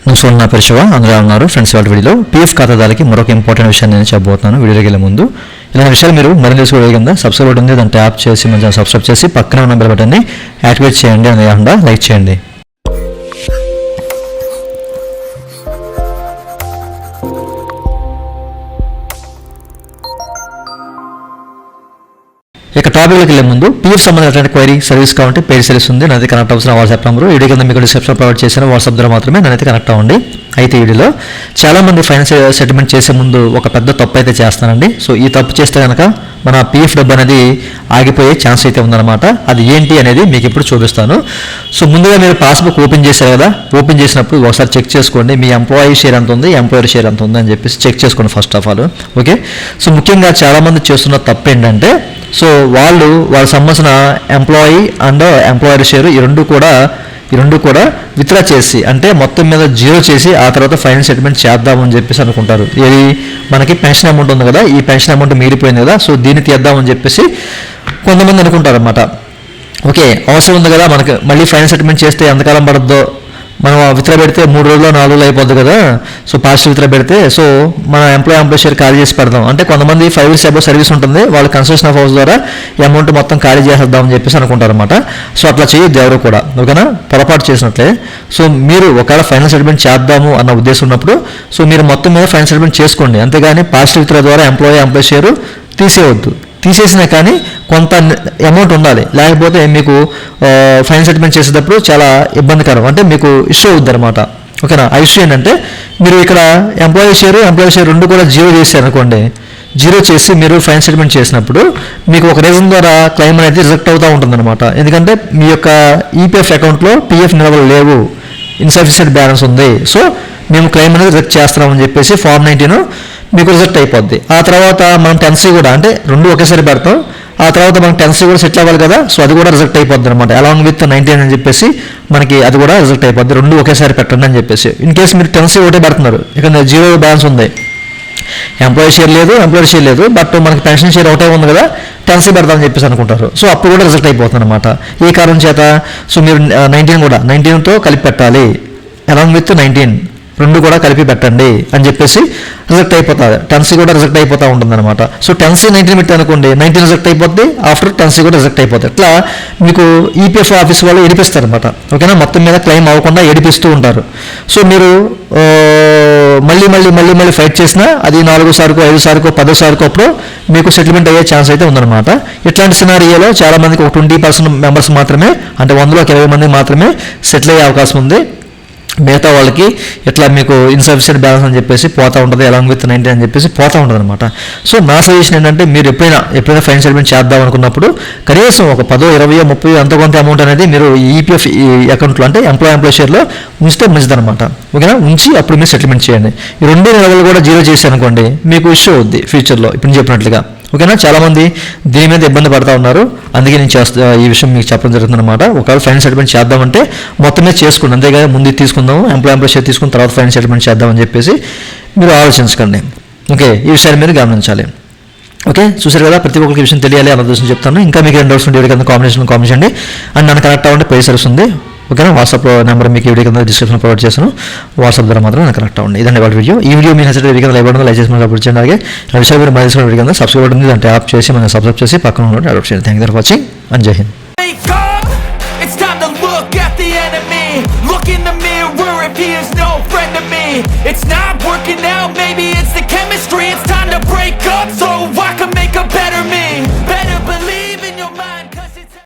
నమస్కారం, నా పేరు శివ. అందరూ ఉన్నారు ఫ్రెండ్స్. వాళ్ళ వీడియోలో పీఎఫ్ ఖాతాదారులకి మరొక ఇంపార్టెంట్ విషయాన్ని నేను చెప్పబోతున్నాను. వీడియోకి వెళ్ళే ముందు ఇలాంటి విషయాలు మీరు మరింత తెలుసుకోవడం కింద సబ్స్క్రైబ్ ఉంది, దాన్ని ట్యాప్ చేసి మంచిగా సబ్స్క్రైబ్ చేసి పక్కన ఉన్న బెల్ బటన్ని యాక్టివేట్ చేయండి, అని కాకుండా లైక్ చేయండి. ఇక టాపిక్లోకి వెళ్ళే ముందు పీఎఫ్ సంబంధించిన క్వైరీ సర్వీస్ కావాలంటే పెయిడ్ సర్వీస్ ఉంది. నైతే కనెక్ట్ అవ్వాల్సిన వాట్సాప్ నెంబర్ వీడియో కింద మీకు డిస్క్రిప్షన్ ప్రొవైడ్ చేసిన వాట్సాప్ ద్వారా మాత్రమే నైతే కనెక్ట్ అవ్వండి. అయితే వీడియోలో చాలామంది ఫైనాన్షియల్ సెటిల్మెంట్ చేసే ముందు ఒక పెద్ద తప్పు అయితే చేస్తానండి. సో ఈ తప్పు చేస్తే కనుక మన పీఎఫ్ డబ్బు అనేది ఆగిపోయే ఛాన్స్ అయితే ఉందన్నమాట. అది ఏంటి అనేది మీకు ఇప్పుడు చూపిస్తాను. సో ముందుగా మీరు పాస్బుక్ ఓపెన్ చేశారు కదా, ఓపెన్ చేసినప్పుడు ఒకసారి చెక్ చేసుకోండి మీ ఎంప్లాయీ షేర్ ఎంత ఉంది, ఎంప్లాయర్ షేర్ ఎంత ఉంది అని చెప్పేసి చెక్ చేసుకోండి first of all. Okay. So ముఖ్యంగా చాలామంది చేస్తున్న తప్పు ఏంటంటే, సో వాళ్ళకి సంబంధించిన ఎంప్లాయీ అండ్ ఎంప్లాయర్ షేర్ ఈ రెండు కూడా విత్డ్రా చేసి, అంటే మొత్తం మీద జీరో చేసి ఆ తర్వాత ఫైనల్ సెటిల్మెంట్ చేద్దామని చెప్పేసి అనుకుంటారు. ఇది మనకి పెన్షన్ అమౌంట్ ఉంది కదా, ఈ పెన్షన్ అమౌంట్ మీరిపోయింది కదా, సో దీన్ని తీద్దామని చెప్పేసి కొంతమంది అనుకుంటారు అన్నమాట. ఓకే, అవసరం ఉంది కదా మనకి, మళ్ళీ ఫైనల్ సెటిల్మెంట్ చేస్తే ఎంతకాలం పడద్దో, మనం విత్డ్రా పెడితే 3 రోజులు 4 రోజులు అయిపోద్ది కదా, సో పార్షియల్ విత్డ్రా పెడితే సో మన ఎంప్లాయీ షేర్ ఖాళీ చేసి పెడదాం. అంటే కొంతమంది 5 years అబౌవ్ సర్వీస్ ఉంటుంది, వాళ్ళు కన్స్ట్రక్షన్ ఆఫ్ హౌస్ ద్వారా ఈ అమౌంట్ మొత్తం ఖాళీ చేసేద్దామని చెప్పేసి అనుకుంటారు అనమాట. సో అట్లా చేయొద్దు ఎవరు కూడా, ఓకేనా. పొరపాటు చేసినట్లే. సో మీరు ఒకవేళ ఫైనల్ సెటిల్మెంట్ చేద్దాము అన్న ఉద్దేశం ఉన్నప్పుడు సో మీరు మొత్తం మీద ఫైనల్ సెటిల్మెంట్ చేసుకోండి, అంతేగాని పార్షియల్ విత్డ్రా ద్వారా ఎంప్లాయీ షేర్ తీసేయవద్దు. తీసేసినా కానీ కొంత అమౌంట్ ఉండాలి, లేకపోతే మీకు ఫైనల్ సెటిల్మెంట్ చేసేటప్పుడు చాలా ఇబ్బందికరం, అంటే మీకు ఇష్యూ అవుద్ది అనమాట. ఓకేనా. ఆ ఇష్యూ ఏంటంటే మీరు ఇక్కడ ఎంప్లాయీ షేర్ రెండు కూడా జీరో చేశారు అనుకోండి, జీరో చేసి మీరు ఫైనల్ సెటిల్మెంట్ చేసినప్పుడు మీకు ఒక రీజన్ ద్వారా క్లెయిమ్ అనేది రిజెక్ట్ అవుతూ ఉంటుందన్నమాట. ఎందుకంటే మీ యొక్క ఈపీఎఫ్ అకౌంట్లో పీఎఫ్ నిల్వలు లేవు, ఇన్సఫిషియెంట్ బ్యాలెన్స్ ఉంది, సో మేము క్లెయిమ్ అనేది రిజెక్ట్ చేస్తున్నామని చెప్పేసి ఫార్మ్ 19 మీకు రిజెక్ట్ అయిపోద్ది. ఆ తర్వాత మనం 10C కూడా, అంటే రెండు ఒకేసారి పెడతాం, ఆ తర్వాత మనం 10C కూడా సెటిల్ అవ్వాలి కదా, సో అది కూడా రిజెక్ట్ అయిపోద్ది అనమాట. అలాంగ్ విత్ 19 అని చెప్పేసి మనకి అది కూడా రిజెక్ట్ అయిపోద్ది. రెండు ఒకేసారి పెట్టండి అని చెప్పేసి. ఇన్ కేసు మీరు 10C ఒకటే పెడుతున్నారు, ఇక జీరో బ్యాలెన్స్ ఉంది, ఎంప్లాయీ షేర్ లేదు, ఎంప్లాయర్ షేర్ లేదు, బట్ మనకి పెన్షన్ షేర్ ఒకటే ఉంది కదా, 10C పెడతామని చెప్పేసి అనుకుంటారు. సో అప్పుడు కూడా రిజెక్ట్ అయిపోతుంది అనమాట. ఈ కారణం చేత సో మీరు 19తో కలిపి పెట్టాలి, అలాంగ్ విత్ 19 రెండు కూడా కలిపి పెట్టండి అని చెప్పేసి రిజెక్ట్ అయిపోతుంది. 10C కూడా రిజెక్ట్ అయిపోతూ ఉంటుంది అనమాట. సో 10C 19 పెట్టి అనుకోండి, 19 రిజెక్ట్ అయిపోద్ది, ఆఫ్టర్ 10C కూడా రిజెక్ట్ అయిపోతుంది. ఇట్లా మీకు ఈపీఎఫ్ ఆఫీస్ వాళ్ళు ఏడిపిస్తారు అనమాట. ఓకేనా. మొత్తం మీద క్లెయిమ్ అవ్వకుండా ఏడిపిస్తూ ఉంటారు. సో మీరు మళ్ళీ ఫైట్ చేసినా అది 4వ సార్కో 5వ సార్కో 10వ సార్కో అప్పుడు మీకు సెటిల్మెంట్ అయ్యే ఛాన్స్ అయితే ఉందన్నమాట. ఇట్లాంటి సినారియోలో చాలా మందికి ఒక 20% మెంబర్స్ మాత్రమే, అంటే 100లోకి 20 మంది మాత్రమే సెటిల్ అయ్యే అవకాశం ఉంది. మిగతా వాళ్ళకి ఇట్లా మీకు ఇన్సఫిషియెంట్ బ్యాలెన్స్ అని చెప్పేసి పోతూ ఉంటుంది, అలాంగ్ విత్ 19 అని చెప్పేసి పోతూ ఉంటుంది అనమాట. సో నా సజెషన్ ఏంటంటే, మీరు ఎప్పుడైనా ఫైనల్ సెటిల్మెంట్ చేద్దాం అనుకున్నప్పుడు కనీసం ఒక 10, 20, 30 అంత కొంత అమౌంట్ అనేది మీరు ఈపీఎఫ్ అకౌంట్లో, అంటే ఎంప్లాయీ షేర్లో ఉంచితే మంచిదన్నమాట. ఓకేనా. ఉంచి అప్పుడు మీరు సెటిల్మెంట్ చేయండి. ఈ 2 నెలలు కూడా జీరో చేసి అనుకోండి, మీకు ఇష్యూ అవుద్ది ఫ్యూచర్లో, ఇప్పుడు చెప్పినట్లుగా. ఓకేనా. చాలామంది దీని మీద ఇబ్బంది పడుతూ ఉన్నారు, అందుకే నేను ఈ విషయం మీకు చెప్పడం జరుగుతుంది అనమాట. ఒకవేళ ఫైనల్ సెటిల్మెంట్ చేద్దామంటే మొత్తమే చేసుకోండి, అంతేగా ముందు తీసుకుందాము, ఎంప్లాయీ షేర్ తీసుకున్న తర్వాత ఫైనల్ సెటిల్మెంట్ చేద్దామని చెప్పేసి మీరు ఆలోచించకండి. ఓకే, ఈ విషయాన్ని మీరు గమనించాలి. ఓకే, చూసారు కదా, ప్రతి ఒక్కరికి విషయం తెలియాలి అన్న ఉద్దేశం చెప్తాను. ఇంకా మీకు 2 డౌట్స్ ఉంటే కింద కాంబినేషన్ చేయండి, అండ్ నన్ను కనెక్ట్ అవ్వండి, పే సర్వీస్ ఉంది. ఓకేనా. వాట్సాప్ నెంబర్ మీకు వీడియో కింద డిస్క్రిప్షన్ ప్రొవైడ్ చేశాను, వాట్సాప్ ద్వారా మాత్రం నాకు కనెక్ట్ అవ్వండి. ఇదండి వాళ్ళ వీడియో. ఈ వీడియో మీకు నచ్చితే వీడియో కింద లైక్ బటన్ లైక్ చేసి మనకు అప్లోడ్ చేయండి. అలాగే నా విషయాలు మీరు మళ్ళీ వీడియో కింద సబ్స్క్రైబ్ ఉంది, దాన్ని ట్యాప్ చేసి మనం సబ్స్క్రైబ్ చేసి పక్కన ఉన్న అప్లోడ్ చేయండి. Thank you for watching and జై Hind. It's time to look at the enemy. Look in the mirror if he is no friend to me. It's not working out, maybe it's the chemistry. It's time